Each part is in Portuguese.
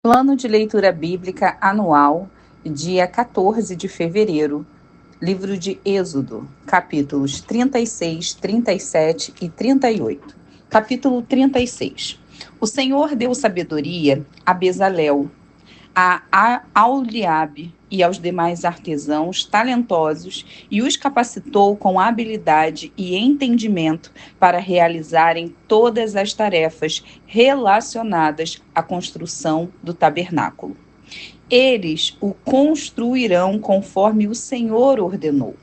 Plano de leitura bíblica anual, dia 14 de fevereiro, livro de Êxodo, capítulos 36, 37 e 38. Capítulo 36. O Senhor deu sabedoria a Bezalel, a Aholiabe e aos demais artesãos talentosos e os capacitou com habilidade e entendimento para realizarem todas as tarefas relacionadas à construção do tabernáculo. Eles o construirão conforme o Senhor ordenou.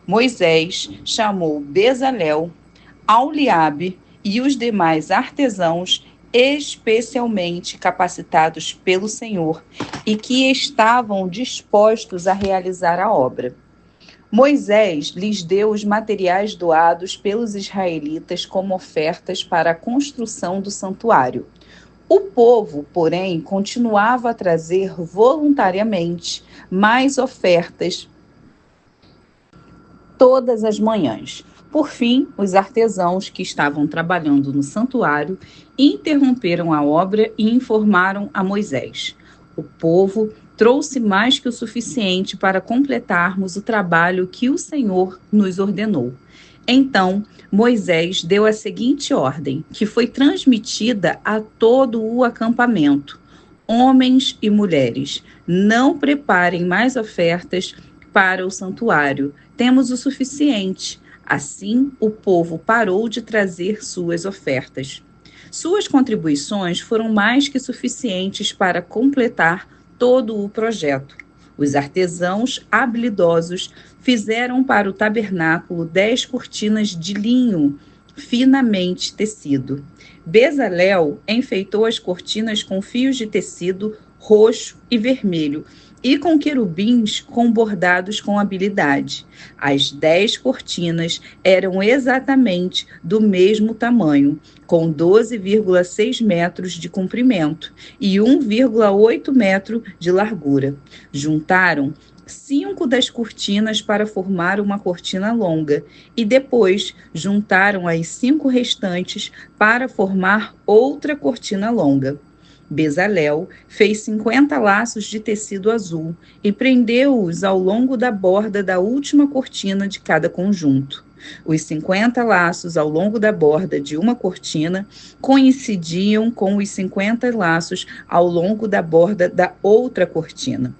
Moisés chamou Bezalel, Aholiabe e os demais artesãos especialmente capacitados pelo Senhor e que estavam dispostos a realizar a obra. Moisés lhes deu os materiais doados pelos israelitas como ofertas para a construção do santuário. O povo, porém, continuava a trazer voluntariamente mais ofertas todas as manhãs. Por fim, os artesãos que estavam trabalhando no santuário interromperam a obra e informaram a Moisés: o povo trouxe mais que o suficiente para completarmos o trabalho que o Senhor nos ordenou. Então, Moisés deu a seguinte ordem, que foi transmitida a todo o acampamento: homens e mulheres, não preparem mais ofertas para o santuário. Temos o suficiente. Assim, o povo parou de trazer suas ofertas. Suas contribuições foram mais que suficientes para completar todo o projeto. Os artesãos habilidosos fizeram para o tabernáculo 10 cortinas de linho finamente tecido. Bezalel enfeitou as cortinas com fios de tecido roxo e vermelho e com querubins bordados com habilidade. As 10 cortinas eram exatamente do mesmo tamanho, com 12,6 metros de comprimento e 1,8 metro de largura. Juntaram 5 das cortinas para formar uma cortina longa e depois juntaram as 5 restantes para formar outra cortina longa. Bezalel fez 50 laços de tecido azul e prendeu-os ao longo da borda da última cortina de cada conjunto. Os 50 laços ao longo da borda de uma cortina coincidiam com os 50 laços ao longo da borda da outra cortina.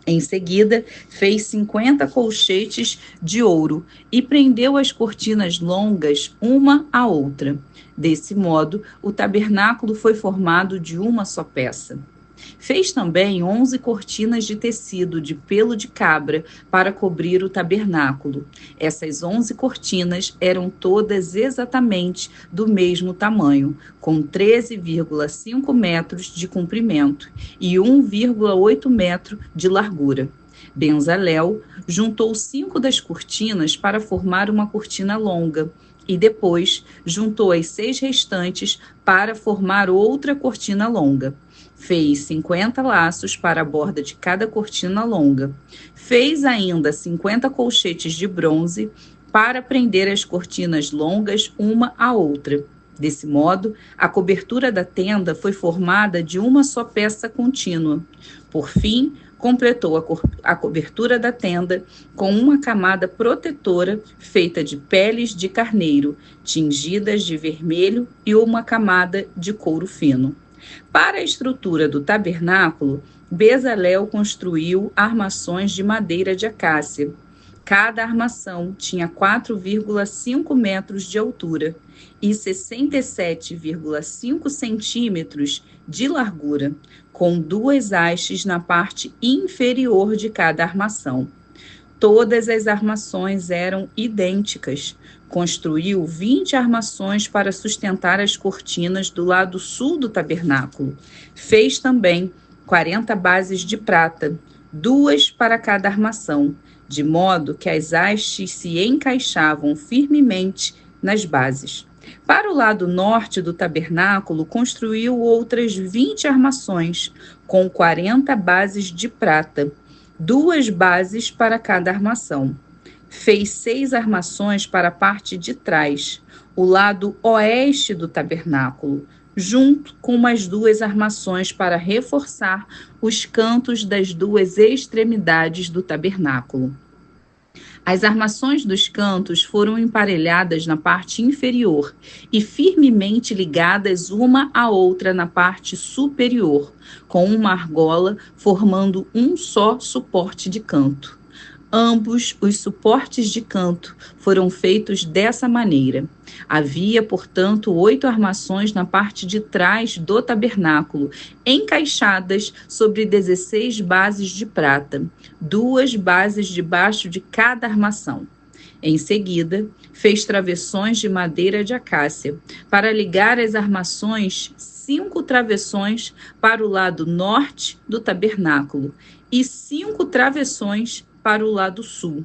Em seguida, fez 50 colchetes de ouro e prendeu as cortinas longas uma à outra. Desse modo, o tabernáculo foi formado de uma só peça. Fez também 11 cortinas de tecido de pelo de cabra para cobrir o tabernáculo. Essas 11 cortinas eram todas exatamente do mesmo tamanho, com 13,5 metros de comprimento e 1,8 metro de largura. Bezalel juntou 5 das cortinas para formar uma cortina longa, e depois juntou as 6 restantes para formar outra cortina longa. Fez 50 laços para a borda de cada cortina longa. Fez ainda 50 colchetes de bronze para prender as cortinas longas uma à outra. Desse modo, a cobertura da tenda foi formada de uma só peça contínua. Por fim, completou a cobertura da tenda com uma camada protetora feita de peles de carneiro, tingidas de vermelho, e uma camada de couro fino. Para a estrutura do tabernáculo, Bezalel construiu armações de madeira de acácia. Cada armação tinha 4,5 metros de altura e 67,5 centímetros de largura, com 2 hastes na parte inferior de cada armação. Todas as armações eram idênticas. Construiu 20 armações para sustentar as cortinas do lado sul do tabernáculo. Fez também 40 bases de prata, 2 para cada armação, de modo que as hastes se encaixavam firmemente nas bases. Para o lado norte do tabernáculo, construiu outras 20 armações, com 40 bases de prata, 2 bases para cada armação. Fez 6 armações para a parte de trás, o lado oeste do tabernáculo, junto com mais 2 armações para reforçar os cantos das 2 extremidades do tabernáculo. As armações dos cantos foram emparelhadas na parte inferior e firmemente ligadas uma à outra na parte superior, com uma argola formando um só suporte de canto. Ambos os suportes de canto foram feitos dessa maneira. Havia, portanto, 8 armações na parte de trás do tabernáculo, encaixadas sobre 16 bases de prata, 2 bases debaixo de cada armação. Em seguida, fez travessões de madeira de acácia. Para ligar as armações, 5 travessões para o lado norte do tabernáculo e 5 travessões para o lado sul.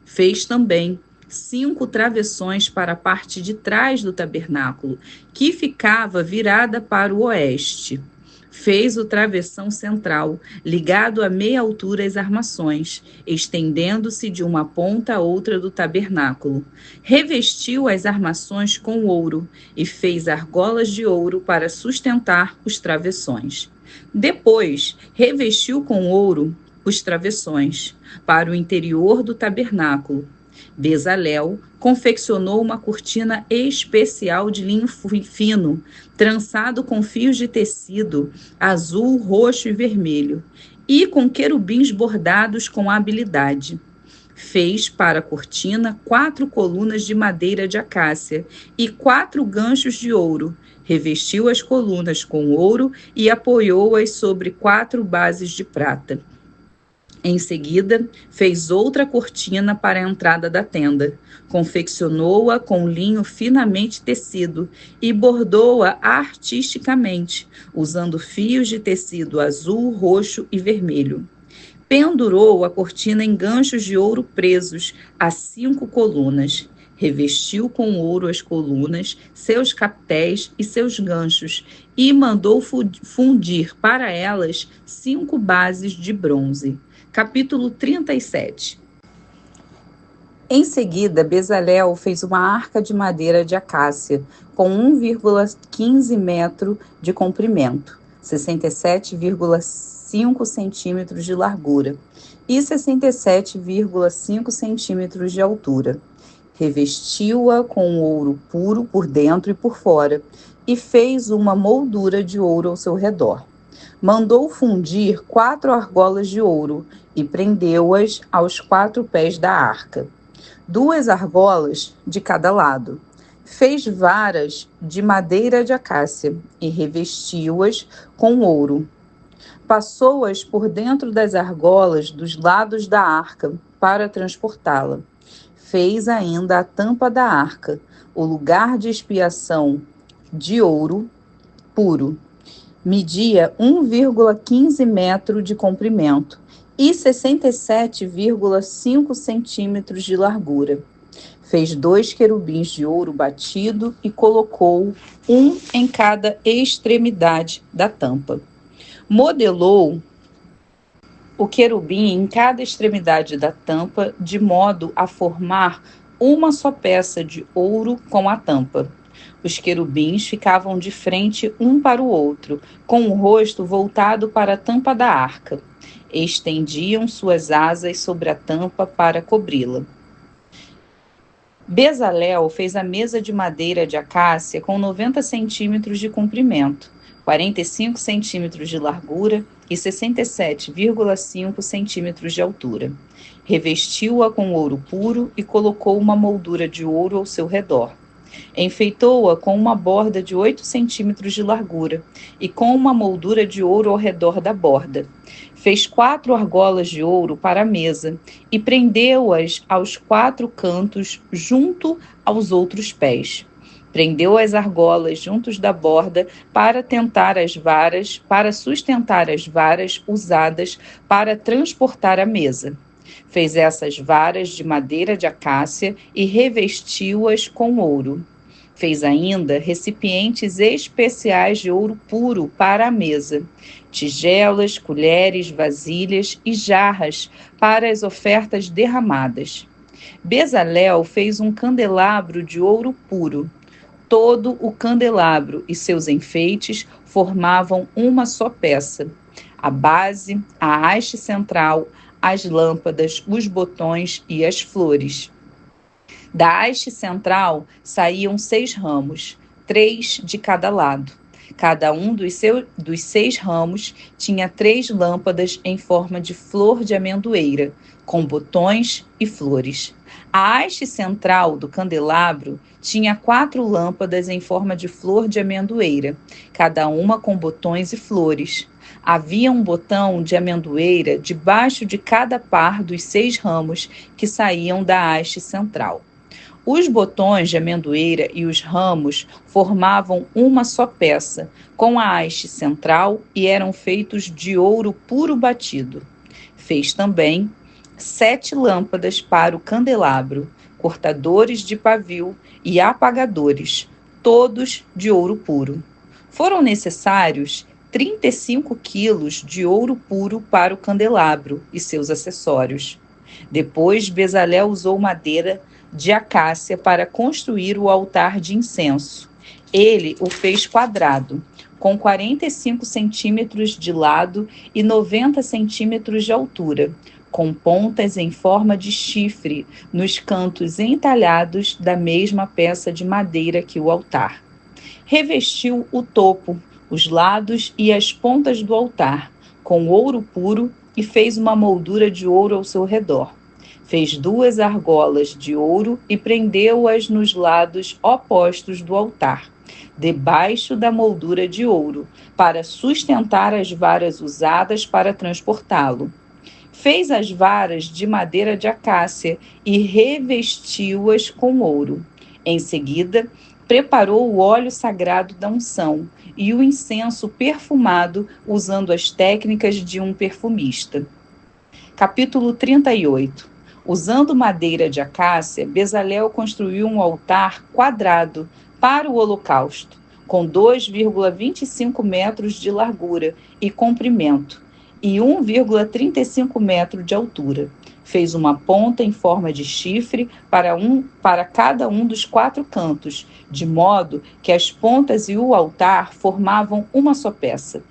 Fez também 5 travessões para a parte de trás do tabernáculo, que ficava virada para o oeste. Fez o travessão central, ligado a meia altura às armações, estendendo-se de uma ponta a outra do tabernáculo. Revestiu as armações com ouro e fez argolas de ouro para sustentar os travessões. Depois, revestiu com ouro os travessões para o interior do tabernáculo. Bezalel confeccionou uma cortina especial de linho fino, trançado com fios de tecido azul, roxo e vermelho, e com querubins bordados com habilidade. Fez para a cortina 4 colunas de madeira de acácia e 4 ganchos de ouro. Revestiu as colunas com ouro e apoiou-as sobre 4 bases de prata. Em seguida, fez outra cortina para a entrada da tenda. Confeccionou-a com linho finamente tecido e bordou-a artisticamente, usando fios de tecido azul, roxo e vermelho. Pendurou a cortina em ganchos de ouro presos a 5 colunas. Revestiu com ouro as colunas, seus capitéis e seus ganchos, e mandou fundir para elas 5 bases de bronze. Capítulo 37. Em seguida, Bezalel fez uma arca de madeira de acácia, com 1,15 metro de comprimento, 67,5 centímetros de largura e 67,5 centímetros de altura. Revestiu-a com ouro puro por dentro e por fora, e fez uma moldura de ouro ao seu redor. Mandou fundir 4 argolas de ouro e prendeu-as aos 4 pés da arca, 2 argolas de cada lado. Fez varas de madeira de acácia e revestiu-as com ouro. Passou-as por dentro das argolas dos lados da arca para transportá-la. Fez ainda a tampa da arca, o lugar de expiação, de ouro puro. Media 1,15 metro de comprimento e 67,5 centímetros de largura. Fez 2 querubins de ouro batido e colocou um em cada extremidade da tampa. Modelou o querubim em cada extremidade da tampa, de modo a formar uma só peça de ouro com a tampa. Os querubins ficavam de frente um para o outro, com o rosto voltado para a tampa da arca. Estendiam suas asas sobre a tampa para cobri-la. Bezalel fez a mesa de madeira de acácia com 90 centímetros de comprimento, 45 centímetros de largura e 67,5 centímetros de altura. Revestiu-a com ouro puro e colocou uma moldura de ouro ao seu redor. Enfeitou-a com uma borda de 8 centímetros de largura e com uma moldura de ouro ao redor da borda. Fez 4 argolas de ouro para a mesa e prendeu-as aos 4 cantos junto aos outros pés. Prendeu as argolas juntos da borda para sustentar as varas usadas para transportar a mesa. Fez essas varas de madeira de acácia e revestiu-as com ouro. Fez ainda recipientes especiais de ouro puro para a mesa, tigelas, colheres, vasilhas e jarras para as ofertas derramadas. Bezalel fez um candelabro de ouro puro. Todo o candelabro e seus enfeites formavam uma só peça. A base, a haste central, as lâmpadas, os botões e as flores. Da haste central saíam 6 ramos, 3 de cada lado. Cada um dos 6 ramos tinha 3 lâmpadas em forma de flor de amendoeira, com botões e flores. A haste central do candelabro tinha 4 lâmpadas em forma de flor de amendoeira, cada uma com botões e flores. Havia um botão de amendoeira debaixo de cada par dos 6 ramos que saíam da haste central. Os botões de amendoeira e os ramos formavam uma só peça, com a haste central, e eram feitos de ouro puro batido. Fez também 7 lâmpadas para o candelabro, cortadores de pavio e apagadores, todos de ouro puro. Foram necessários 35 quilos de ouro puro para o candelabro e seus acessórios. Depois, Bezalel usou madeira de acácia para construir o altar de incenso. Ele o fez quadrado, com 45 centímetros de lado e 90 centímetros de altura, com pontas em forma de chifre nos cantos entalhados da mesma peça de madeira que o altar. Revestiu o topo, os lados e as pontas do altar com ouro puro e fez uma moldura de ouro ao seu redor. Fez 2 argolas de ouro e prendeu-as nos lados opostos do altar, debaixo da moldura de ouro, para sustentar as varas usadas para transportá-lo. Fez as varas de madeira de acácia e revestiu-as com ouro. Em seguida, preparou o óleo sagrado da unção e o incenso perfumado, usando as técnicas de um perfumista. Capítulo 38. Usando madeira de acácia, Bezalel construiu um altar quadrado para o holocausto, com 2,25 metros de largura e comprimento, e 1,35 metro de altura. Fez uma ponta em forma de chifre para cada um dos 4 cantos, de modo que as pontas e o altar formavam uma só peça.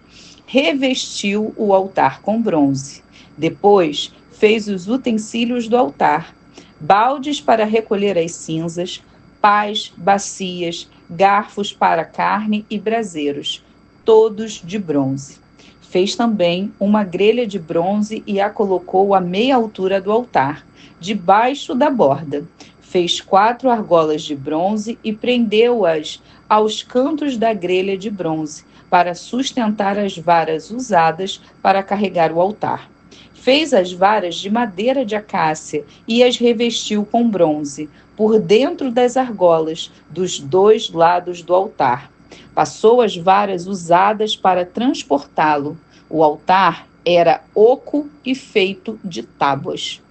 Revestiu o altar com bronze. Depois, fez os utensílios do altar, baldes para recolher as cinzas, pás, bacias, garfos para carne e braseiros, todos de bronze. Fez também uma grelha de bronze e a colocou à meia altura do altar, debaixo da borda. Fez 4 argolas de bronze e prendeu-as aos cantos da grelha de bronze, para sustentar as varas usadas para carregar o altar. Fez as varas de madeira de acácia e as revestiu com bronze, por dentro das argolas, dos 2 lados do altar. Passou as varas usadas para transportá-lo. O altar era oco e feito de tábuas.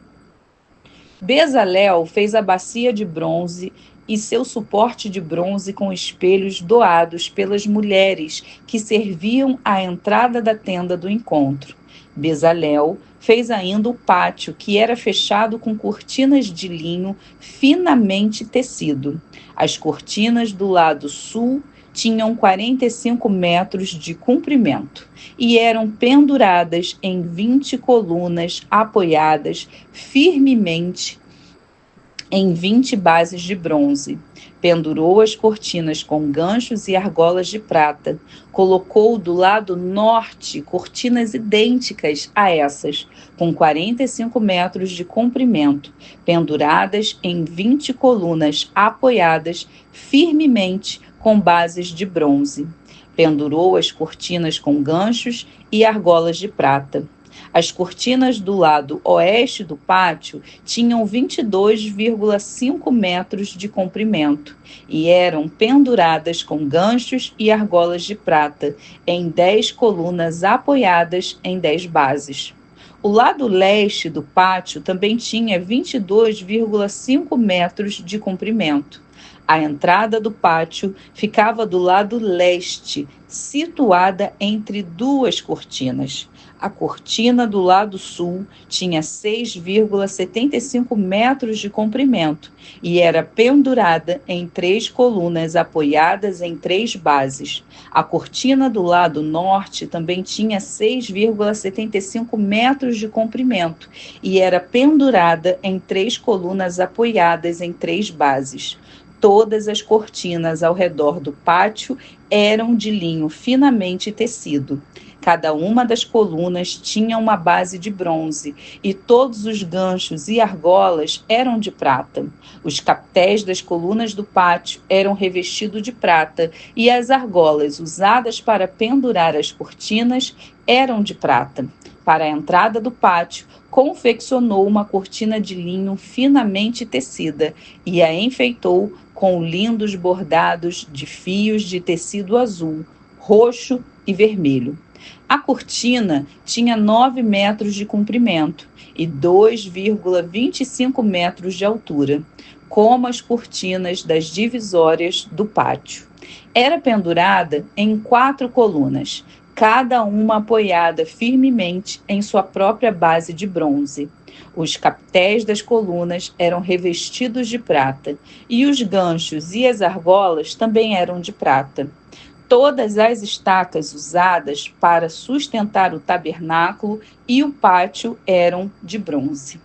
Bezalel fez a bacia de bronze e seu suporte de bronze com espelhos doados pelas mulheres que serviam à entrada da tenda do encontro. Bezalel fez ainda o pátio, que era fechado com cortinas de linho finamente tecido. As cortinas do lado sul tinham 45 metros de comprimento e eram penduradas em 20 colunas apoiadas firmemente em 20 bases de bronze. Pendurou as cortinas com ganchos e argolas de prata. Colocou do lado norte cortinas idênticas a essas, com 45 metros de comprimento, penduradas em 20 colunas apoiadas firmemente com bases de bronze. Pendurou as cortinas com ganchos e argolas de prata. As cortinas do lado oeste do pátio tinham 22,5 metros de comprimento e eram penduradas com ganchos e argolas de prata em 10 colunas apoiadas em 10 bases. O lado leste do pátio também tinha 22,5 metros de comprimento. A entrada do pátio ficava do lado leste, situada entre duas cortinas. A cortina do lado sul tinha 6,75 metros de comprimento e era pendurada em 3 colunas apoiadas em 3 bases. A cortina do lado norte também tinha 6,75 metros de comprimento e era pendurada em 3 colunas apoiadas em 3 bases. Todas as cortinas ao redor do pátio eram de linho finamente tecido. Cada uma das colunas tinha uma base de bronze e todos os ganchos e argolas eram de prata. Os captéis das colunas do pátio eram revestidos de prata e as argolas usadas para pendurar as cortinas eram de prata. Para a entrada do pátio, confeccionou uma cortina de linho finamente tecida e a enfeitou com lindos bordados de fios de tecido azul, roxo e vermelho. A cortina tinha 9 metros de comprimento e 2,25 metros de altura, como as cortinas das divisórias do pátio. Era pendurada em 4 colunas, cada uma apoiada firmemente em sua própria base de bronze. Os captéis das colunas eram revestidos de prata, e os ganchos e as argolas também eram de prata. Todas as estacas usadas para sustentar o tabernáculo e o pátio eram de bronze.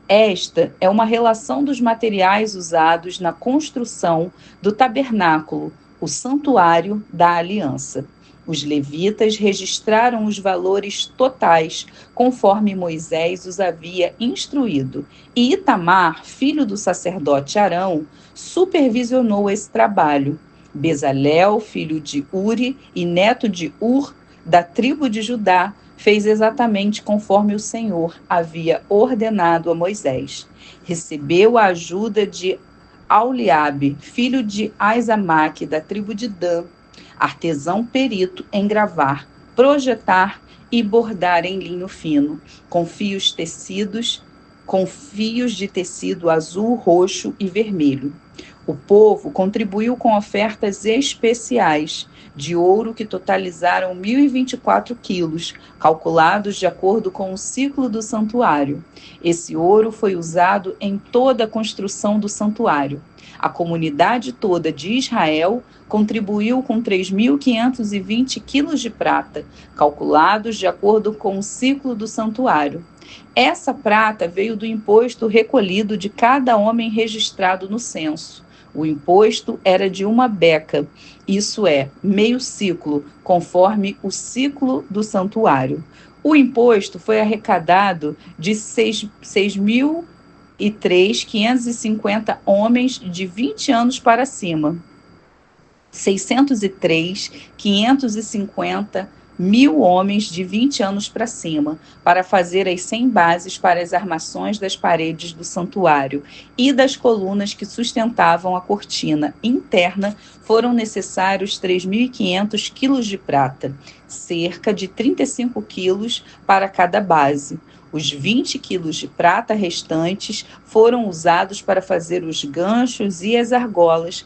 Esta é uma relação dos materiais usados na construção do tabernáculo, o santuário da aliança. Os levitas registraram os valores totais, conforme Moisés os havia instruído, e Itamar, filho do sacerdote Arão, supervisionou esse trabalho. Bezalel, filho de Uri e neto de Ur, da tribo de Judá, fez exatamente conforme o Senhor havia ordenado a Moisés. Recebeu a ajuda de Auliabe, filho de Aizamaque, da tribo de Dan, artesão perito em gravar, projetar e bordar em linho fino, com fios de tecido azul, roxo e vermelho. O povo contribuiu com ofertas especiais de ouro que totalizaram 1.024 quilos, calculados de acordo com o ciclo do santuário. Esse ouro foi usado em toda a construção do santuário. A comunidade toda de Israel contribuiu com 3.520 quilos de prata, calculados de acordo com o ciclo do santuário. Essa prata veio do imposto recolhido de cada homem registrado no censo. O imposto era de 1 beca, isso é, meio ciclo, conforme o ciclo do santuário. O imposto foi arrecadado de 6.550 homens de 20 anos para cima. 603.550 mil homens de 20 anos para cima, para fazer as 100 bases para as armações das paredes do santuário e das colunas que sustentavam a cortina interna, foram necessários 3.500 quilos de prata, cerca de 35 quilos para cada base. Os 20 quilos de prata restantes foram usados para fazer os ganchos e as argolas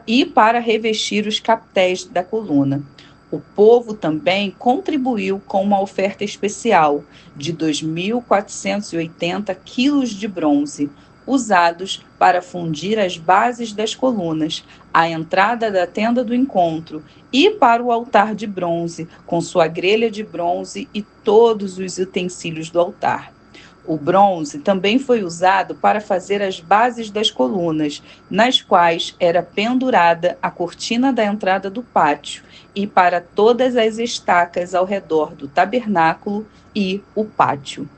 e para revestir os captéis da coluna. O povo também contribuiu com uma oferta especial de 2.480 quilos de bronze, usados para fundir as bases das colunas, a entrada da tenda do encontro e para o altar de bronze, com sua grelha de bronze e todos os utensílios do altar. O bronze também foi usado para fazer as bases das colunas, nas quais era pendurada a cortina da entrada do pátio, e para todas as estacas ao redor do tabernáculo e o pátio.